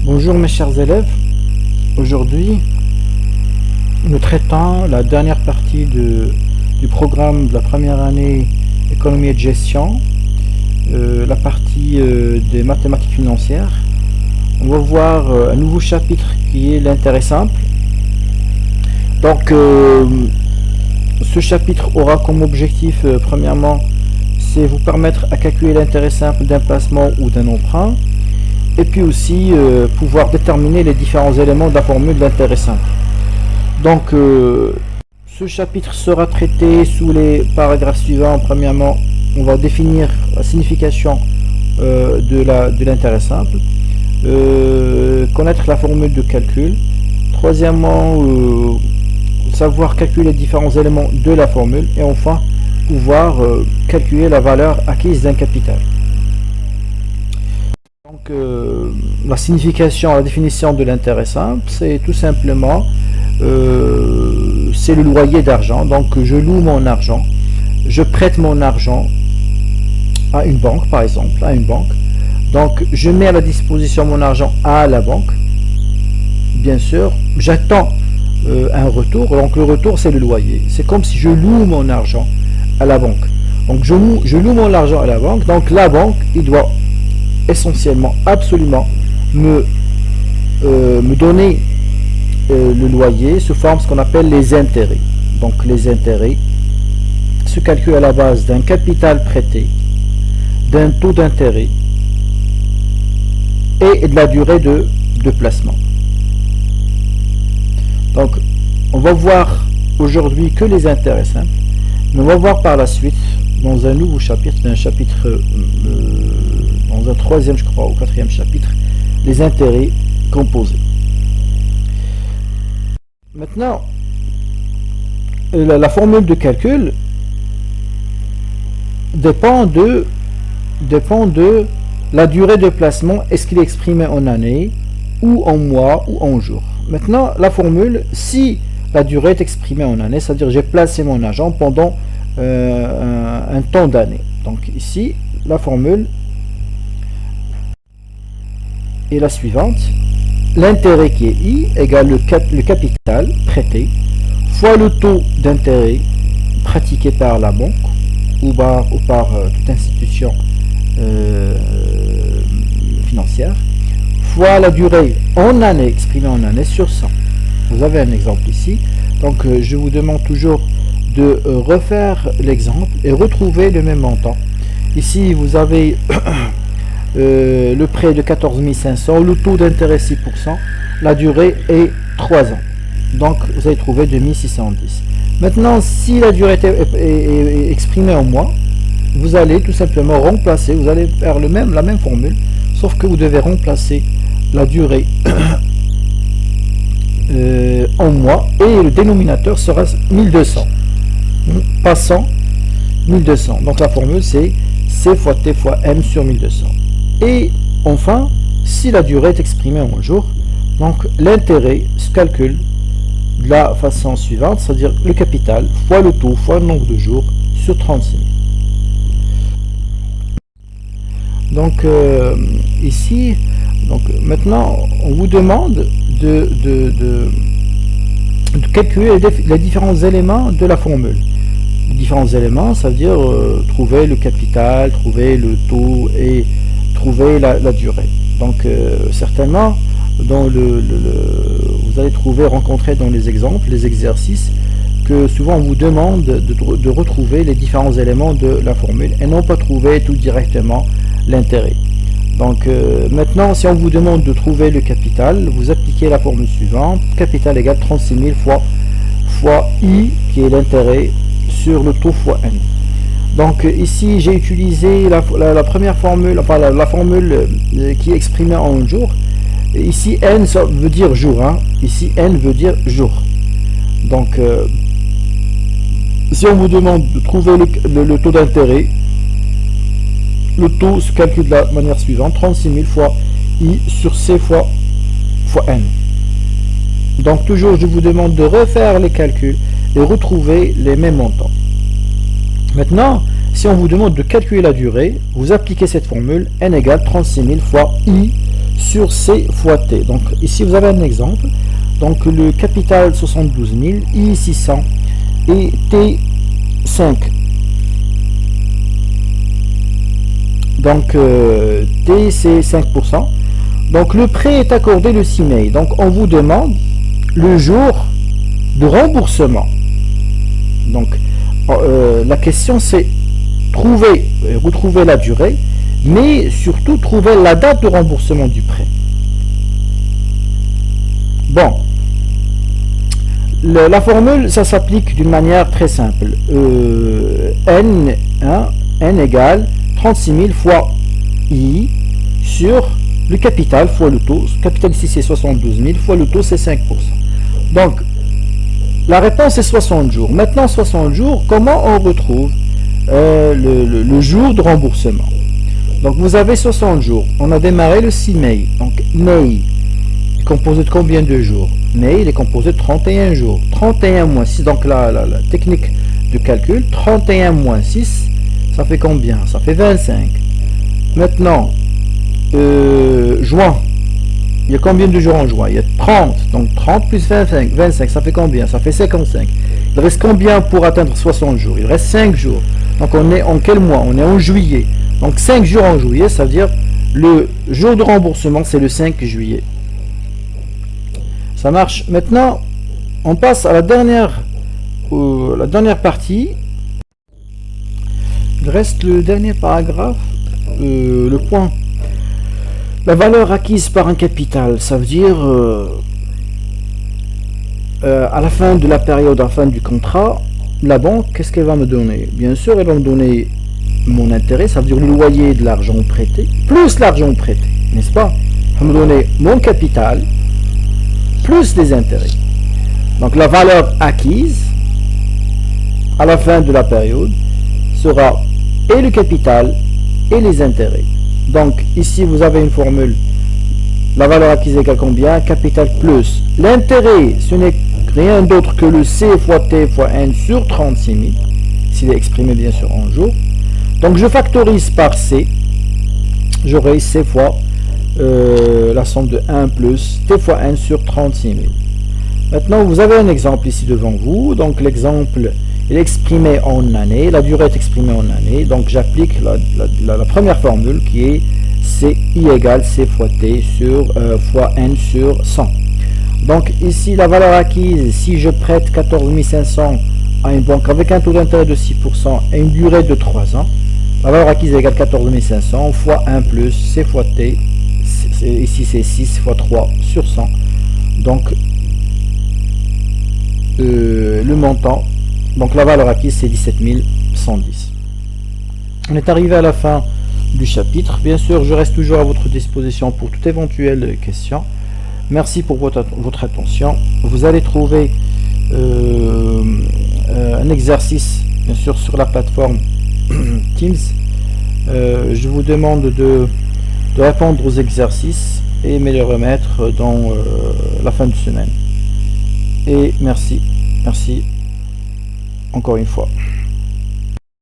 Bonjour mes chers élèves, aujourd'hui nous traitons la dernière partie du programme de la première année économie et de gestion, la partie des mathématiques financières. On va voir un nouveau chapitre qui est l'intérêt simple. Donc ce chapitre aura comme objectif premièrement c'est vous permettre à calculer l'intérêt simple d'un placement ou d'un emprunt, et puis aussi pouvoir déterminer les différents éléments de la formule d'intérêt simple. Donc ce chapitre sera traité sous les paragraphes suivants. Premièrement, on va définir la signification de l'intérêt simple, connaître la formule de calcul. Troisièmement, savoir calculer les différents éléments de la formule, et enfin pouvoir calculer la valeur acquise d'un capital. Donc la signification, la définition de l'intérêt simple, c'est tout simplement c'est le loyer d'argent. Donc je loue mon argent, je prête mon argent à une banque, par exemple, à une banque. Donc je mets à la disposition mon argent à la banque. Bien sûr, j'attends un retour. Donc le retour, c'est le loyer. C'est comme si je loue mon argent à la banque. Donc je loue mon argent à la banque. Donc la banque, il doit essentiellement, absolument, me donner le loyer sous forme ce qu'on appelle les intérêts. Donc les intérêts se calculent à la base d'un capital prêté, d'un taux d'intérêt et de la durée de placement. Donc on va voir aujourd'hui que les intérêts simples, mais on va voir par la suite dans un nouveau chapitre, dans un troisième, je crois, ou quatrième chapitre, les intérêts composés. Maintenant, la formule de calcul dépend de la durée de placement. Est-ce qu'il est exprimé en années, ou en mois, ou en jours? Maintenant, la formule, si la durée est exprimée en années, c'est-à-dire j'ai placé mon argent pendant un temps d'année. Donc ici, la formule est la suivante. L'intérêt qui est I égale le capital prêté fois le taux d'intérêt pratiqué par la banque ou par toute institution financière fois la durée en année exprimée en année sur 100. Vous avez un exemple ici. Donc je vous demande toujours de refaire l'exemple et retrouver le même montant. Ici vous avez le prêt de 14 500, le taux d'intérêt 6%, la durée est 3 ans. Donc vous allez trouver 2610. Maintenant, si la durée est exprimée en mois, vous allez tout simplement remplacer, vous allez faire la même formule, sauf que vous devez remplacer la durée en mois, et le dénominateur sera 1200. Pas 100, 1200. Donc la formule c'est C fois T fois M sur 1200. Et enfin, si la durée est exprimée en jours, donc l'intérêt se calcule de la façon suivante, c'est-à-dire le capital fois le taux fois le nombre de jours sur 36 000. Donc ici, donc maintenant on vous demande de calculer les différents éléments de la formule. Les différents éléments, ça veut dire trouver le capital, trouver le taux et trouver la durée. Donc certainement vous allez rencontrer dans les exemples, les exercices, que souvent on vous demande de retrouver les différents éléments de la formule et non pas trouver tout directement l'intérêt. Donc maintenant, si on vous demande de trouver le capital, vous appliquez la formule suivante: capital égale 36 000 fois I, qui est l'intérêt, sur le taux fois N. Donc ici j'ai utilisé la première formule, enfin la formule qui est exprimée en jour. Ici N, ça veut dire jour, hein. Ici N veut dire jour. Donc si on vous demande de trouver le taux d'intérêt, le taux se calcule de la manière suivante: 36 000 fois I sur C fois N. Donc toujours je vous demande de refaire les calculs et retrouver les mêmes montants. Maintenant, si on vous demande de calculer la durée, vous appliquez cette formule: N égale 36 000 fois I sur C fois T. Donc ici vous avez un exemple. Donc le capital 72 000, I 600 et T 5. Donc T c'est 5%. Donc le prêt est accordé le 6 mai. Donc on vous demande le jour de remboursement. Donc la question c'est retrouver la durée, mais surtout trouver la date de remboursement du prêt. Bon, la formule, ça s'applique d'une manière très simple. N égale 36 000 fois I sur le capital fois le taux. Le capital ici c'est 72 000 fois le taux c'est 5%. Donc, la réponse est 60 jours. Maintenant, 60 jours, comment on retrouve le jour de remboursement? Donc, vous avez 60 jours. On a démarré le 6 mai. Donc, mai est composé de combien de jours? Mai, il est composé de 31 jours. 31 moins 6, donc la technique de calcul, 31 moins 6, ça fait combien? Ça fait 25. Maintenant, juin. Il y a combien de jours en juin? Il y a 30. Donc 30 plus 25. 25, ça fait combien? Ça fait 55. Il reste combien pour atteindre 60 jours? Il reste 5 jours. Donc on est en quel mois? On est en juillet. Donc 5 jours en juillet, ça veut dire le jour de remboursement, c'est le 5 juillet. Ça marche. Maintenant, on passe à la dernière partie. Il reste le dernier paragraphe, le point. La valeur acquise par un capital, ça veut dire à la fin de la période, à la fin du contrat, la banque, qu'est-ce qu'elle va me donner? Bien sûr, elle va me donner mon intérêt, ça veut dire le loyer de l'argent prêté, plus l'argent prêté, n'est-ce pas? Elle va me donner mon capital, plus les intérêts. Donc la valeur acquise, à la fin de la période, sera et le capital et les intérêts. Donc ici vous avez une formule, la valeur acquise égale combien? Capital plus l'intérêt, ce n'est rien d'autre que le C fois T fois N sur 36 000, s'il est exprimé bien sûr en jours. Donc je factorise par C, j'aurai C fois la somme de 1 plus T fois N sur 36 000. Maintenant vous avez un exemple ici devant vous, donc l'exemple est exprimé en année, la durée est exprimée en année, donc j'applique la première formule qui est CI égale C fois T sur fois N sur 100. Donc ici la valeur acquise, si je prête 14 500 à une banque avec un taux d'intérêt de 6% et une durée de 3 ans, la valeur acquise égale 14 500 fois 1 plus C fois T, ici c'est 6 fois 3 sur 100. Donc le montant, donc la valeur acquise c'est 17 110. On est arrivé à la fin du chapitre. Bien sûr, je reste toujours à votre disposition pour toute éventuelle question. Merci pour votre attention. Vous allez trouver un exercice, bien sûr, sur la plateforme Teams. Je vous demande de répondre aux exercices et me les remettre dans la fin de semaine. Et merci encore une fois.